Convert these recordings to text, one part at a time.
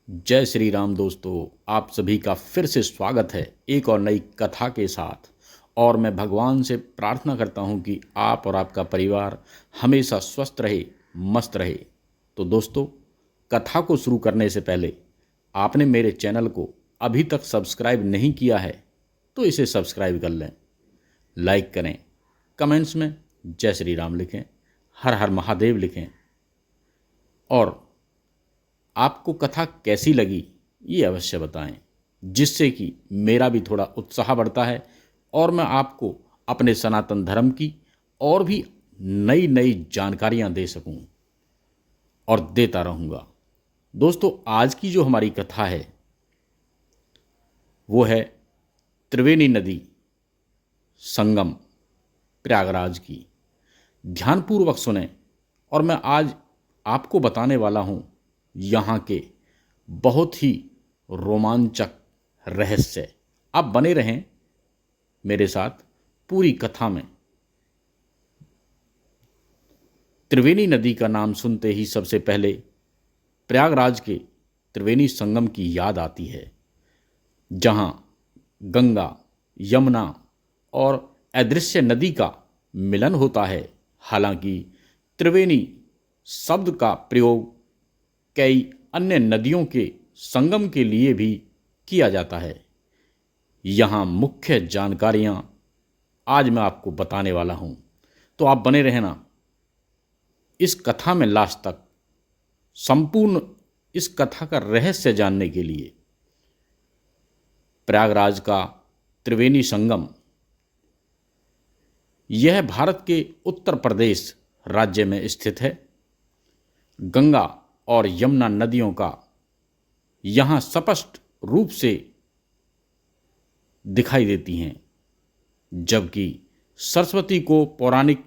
जय श्री राम दोस्तों, आप सभी का फिर से स्वागत है एक और नई कथा के साथ। और मैं भगवान से प्रार्थना करता हूं कि आप और आपका परिवार हमेशा स्वस्थ रहे, मस्त रहे। तो दोस्तों, कथा को शुरू करने से पहले आपने मेरे चैनल को अभी तक सब्सक्राइब नहीं किया है तो इसे सब्सक्राइब कर लें, लाइक करें, कमेंट्स में जय श्री राम लिखें, हर हर महादेव लिखें। और आपको कथा कैसी लगी ये अवश्य बताएं, जिससे कि मेरा भी थोड़ा उत्साह बढ़ता है और मैं आपको अपने सनातन धर्म की और भी नई नई जानकारियां दे सकूं और देता रहूंगा। दोस्तों, आज की जो हमारी कथा है वो है त्रिवेणी नदी संगम प्रयागराज की। ध्यानपूर्वक सुने और मैं आज आपको बताने वाला हूं यहाँ के बहुत ही रोमांचक रहस्य। आप बने रहें मेरे साथ पूरी कथा में। त्रिवेणी नदी का नाम सुनते ही सबसे पहले प्रयागराज के त्रिवेणी संगम की याद आती है, जहाँ गंगा, यमुना और अदृश्य नदी का मिलन होता है। हालांकि त्रिवेणी शब्द का प्रयोग कई अन्य नदियों के संगम के लिए भी किया जाता है। यहाँ मुख्य जानकारियाँ आज मैं आपको बताने वाला हूँ, तो आप बने रहना इस कथा में लास्ट तक, संपूर्ण इस कथा का रहस्य जानने के लिए। प्रयागराज का त्रिवेणी संगम यह भारत के उत्तर प्रदेश राज्य में स्थित है। गंगा और यमुना नदियों का यहाँ स्पष्ट रूप से दिखाई देती हैं, जबकि सरस्वती को पौराणिक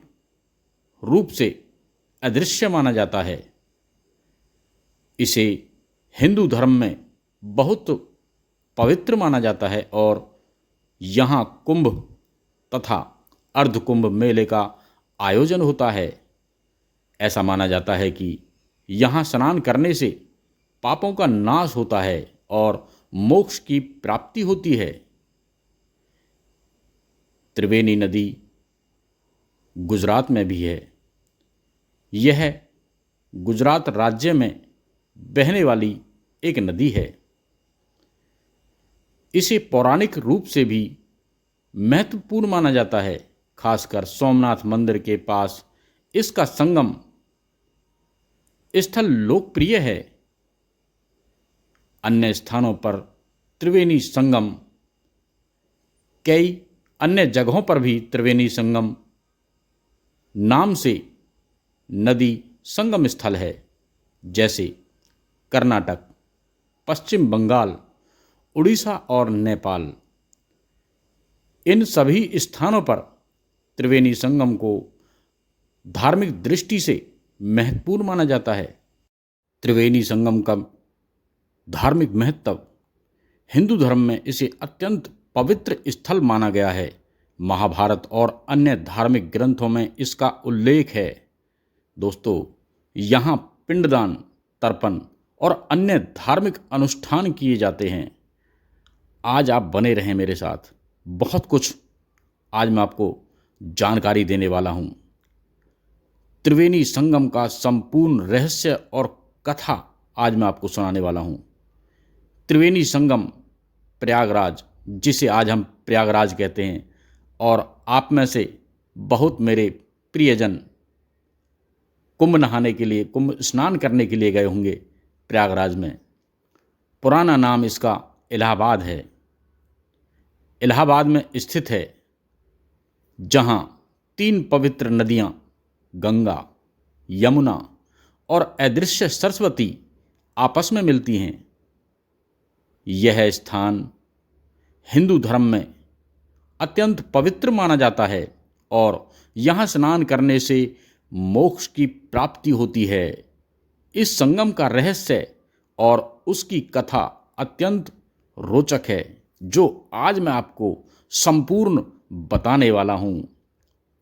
रूप से अदृश्य माना जाता है। इसे हिंदू धर्म में बहुत पवित्र माना जाता है और यहाँ कुंभ तथा अर्धकुंभ मेले का आयोजन होता है। ऐसा माना जाता है कि यहाँ स्नान करने से पापों का नाश होता है और मोक्ष की प्राप्ति होती है। त्रिवेणी नदी गुजरात में भी है। यह गुजरात राज्य में बहने वाली एक नदी है। इसे पौराणिक रूप से भी महत्वपूर्ण माना जाता है। खासकर सोमनाथ मंदिर के पास इसका संगम स्थल लोकप्रिय है। अन्य स्थानों पर त्रिवेणी संगम, कई अन्य जगहों पर भी त्रिवेणी संगम नाम से नदी संगम स्थल है, जैसे कर्नाटक, पश्चिम बंगाल, उड़ीसा और नेपाल। इन सभी स्थानों पर त्रिवेणी संगम को धार्मिक दृष्टि से महत्वपूर्ण माना जाता है। त्रिवेणी संगम का धार्मिक महत्व, हिंदू धर्म में इसे अत्यंत पवित्र स्थल माना गया है। महाभारत और अन्य धार्मिक ग्रंथों में इसका उल्लेख है। दोस्तों, यहाँ पिंडदान, तर्पण और अन्य धार्मिक अनुष्ठान किए जाते हैं। आज आप बने रहें मेरे साथ, बहुत कुछ आज मैं आपको जानकारी देने वाला हूँ। त्रिवेणी संगम का संपूर्ण रहस्य और कथा आज मैं आपको सुनाने वाला हूँ। त्रिवेणी संगम प्रयागराज, जिसे आज हम प्रयागराज कहते हैं, और आप में से बहुत मेरे प्रियजन कुंभ नहाने के लिए, कुंभ स्नान करने के लिए गए होंगे प्रयागराज में। पुराना नाम इसका इलाहाबाद है। इलाहाबाद में स्थित है, जहाँ 3 पवित्र नदियाँ गंगा, यमुना और अदृश्य सरस्वती आपस में मिलती हैं। यह स्थान हिंदू धर्म में अत्यंत पवित्र माना जाता है और यहाँ स्नान करने से मोक्ष की प्राप्ति होती है। इस संगम का रहस्य और उसकी कथा अत्यंत रोचक है, जो आज मैं आपको संपूर्ण बताने वाला हूँ।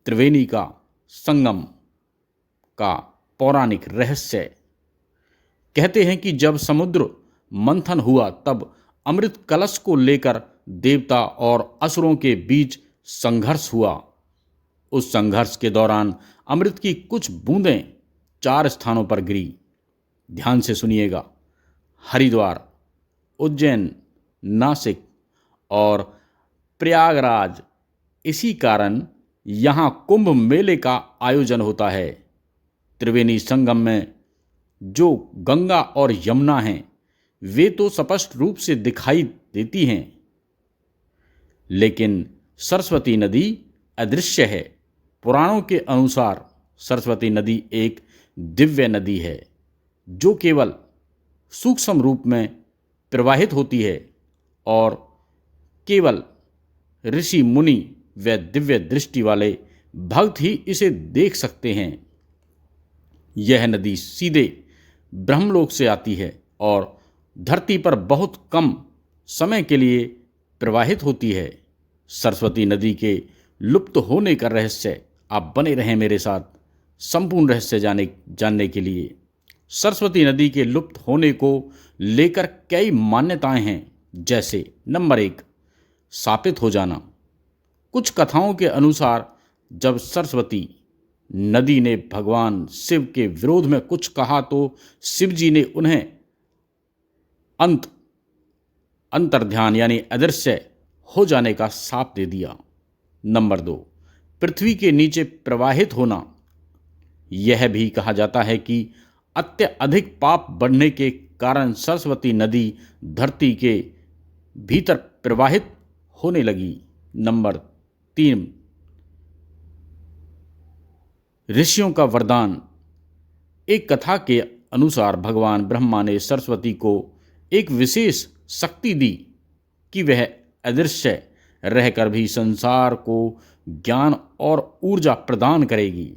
त्रिवेणी का संगम का पौराणिक रहस्य। कहते हैं कि जब समुद्र मंथन हुआ तब अमृत कलश को लेकर देवता और असुरों के बीच संघर्ष हुआ। उस संघर्ष के दौरान अमृत की कुछ बूंदें 4 स्थानों पर गिरी। ध्यान से सुनिएगा, हरिद्वार, उज्जैन, नासिक और प्रयागराज। इसी कारण यहाँ कुंभ मेले का आयोजन होता है। त्रिवेणी संगम में जो गंगा और यमुना हैं वे तो स्पष्ट रूप से दिखाई देती हैं, लेकिन सरस्वती नदी अदृश्य है। पुराणों के अनुसार सरस्वती नदी एक दिव्य नदी है जो केवल सूक्ष्म रूप में प्रवाहित होती है और केवल ऋषि मुनि व दिव्य दृष्टि वाले भक्त ही इसे देख सकते हैं। यह नदी सीधे ब्रह्मलोक से आती है और धरती पर बहुत कम समय के लिए प्रवाहित होती है। सरस्वती नदी के लुप्त होने का रहस्य, आप बने रहें मेरे साथ संपूर्ण रहस्य जानने के लिए। सरस्वती नदी के लुप्त होने को लेकर कई मान्यताएं हैं, जैसे नंबर 1, शापित हो जाना। कुछ कथाओं के अनुसार जब सरस्वती नदी ने भगवान शिव के विरोध में कुछ कहा तो शिव जी ने उन्हें अंतर्ध्यान यानी अदृश्य हो जाने का शाप दे दिया। नंबर 2, पृथ्वी के नीचे प्रवाहित होना। यह भी कहा जाता है कि अत्यधिक पाप बढ़ने के कारण सरस्वती नदी धरती के भीतर प्रवाहित होने लगी। नंबर 3, ऋषियों का वरदान। एक कथा के अनुसार भगवान ब्रह्मा ने सरस्वती को एक विशेष शक्ति दी कि वह अदृश्य रहकर भी संसार को ज्ञान और ऊर्जा प्रदान करेगी।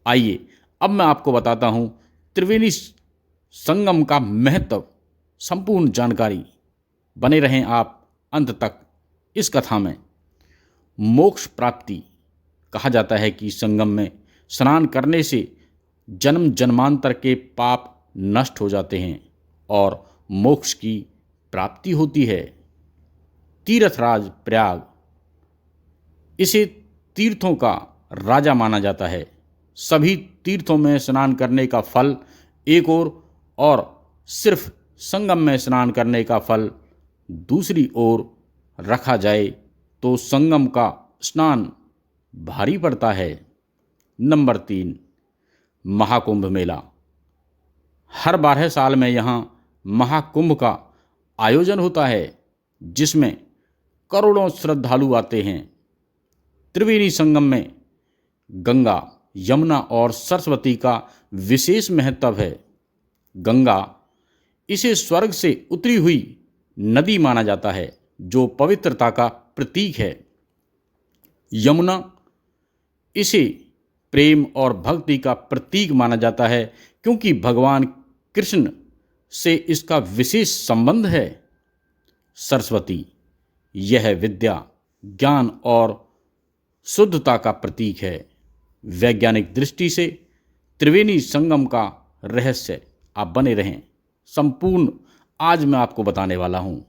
आइए अब मैं आपको बताता हूँ त्रिवेणी संगम का महत्व, संपूर्ण जानकारी। बने रहें आप अंत तक इस कथा में। मोक्ष प्राप्ति। कहा जाता है कि संगम में स्नान करने से जन्म जन्मांतर के पाप नष्ट हो जाते हैं और मोक्ष की प्राप्ति होती है। तीर्थराज प्रयाग, इसे तीर्थों का राजा माना जाता है। सभी तीर्थों में स्नान करने का फल एक और सिर्फ संगम में स्नान करने का फल दूसरी ओर रखा जाए तो संगम का स्नान भारी पड़ता है। नंबर 3, महाकुंभ मेला। हर 12 साल में यहाँ महाकुंभ का आयोजन होता है जिसमें करोड़ों श्रद्धालु आते हैं। त्रिवेणी संगम में गंगा, यमुना और सरस्वती का विशेष महत्व है। गंगा, इसे स्वर्ग से उतरी हुई नदी माना जाता है जो पवित्रता का प्रतीक है। यमुना, इसे प्रेम और भक्ति का प्रतीक माना जाता है क्योंकि भगवान कृष्ण से इसका विशेष संबंध है। सरस्वती, यह विद्या, ज्ञान और शुद्धता का प्रतीक है। वैज्ञानिक दृष्टि से त्रिवेणी संगम का रहस्य, आप बने रहें संपूर्ण आज मैं आपको बताने वाला हूँ।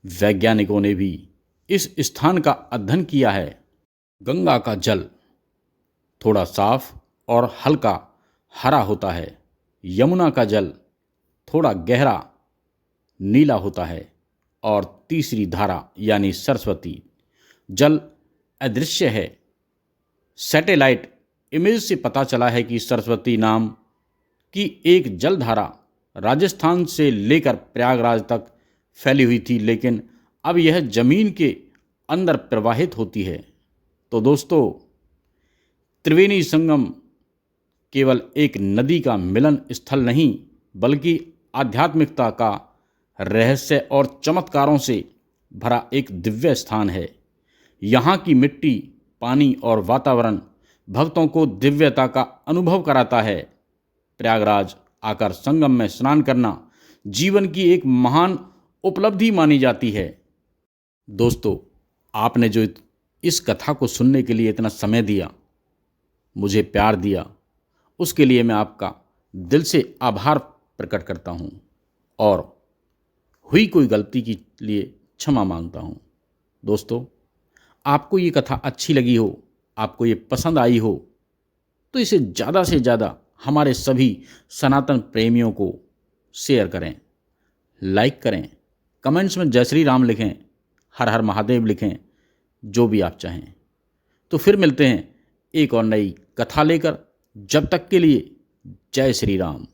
वैज्ञानिकों ने भी इस स्थान का अध्ययन किया है। गंगा का जल थोड़ा साफ और हल्का हरा होता है। यमुना का जल थोड़ा गहरा नीला होता है और तीसरी धारा यानी सरस्वती जल अदृश्य है। सैटेलाइट इमेज से पता चला है कि सरस्वती नाम की एक जलधारा राजस्थान से लेकर प्रयागराज तक फैली हुई थी, लेकिन अब यह जमीन के अंदर प्रवाहित होती है। तो दोस्तों, त्रिवेणी संगम केवल एक नदी का मिलन स्थल नहीं बल्कि आध्यात्मिकता का रहस्य और चमत्कारों से भरा एक दिव्य स्थान है। यहाँ की मिट्टी, पानी और वातावरण भक्तों को दिव्यता का अनुभव कराता है। प्रयागराज आकर संगम में स्नान करना जीवन की एक महान उपलब्धि मानी जाती है। दोस्तों, आपने जो इस कथा को सुनने के लिए इतना समय दिया, मुझे प्यार दिया, उसके लिए मैं आपका दिल से आभार प्रकट करता हूँ। और हुई कोई गलती के लिए क्षमा मांगता हूँ। दोस्तों, आपको ये कथा अच्छी लगी हो, आपको ये पसंद आई हो, तो इसे ज़्यादा से ज़्यादा हमारे सभी सनातन प्रेमियों को शेयर करें, लाइक करें, कमेंट्स में जय श्री राम लिखें, हर हर महादेव लिखें, जो भी आप चाहें। तो फिर मिलते हैं एक और नई कथा लेकर। जब तक के लिए जय श्री राम।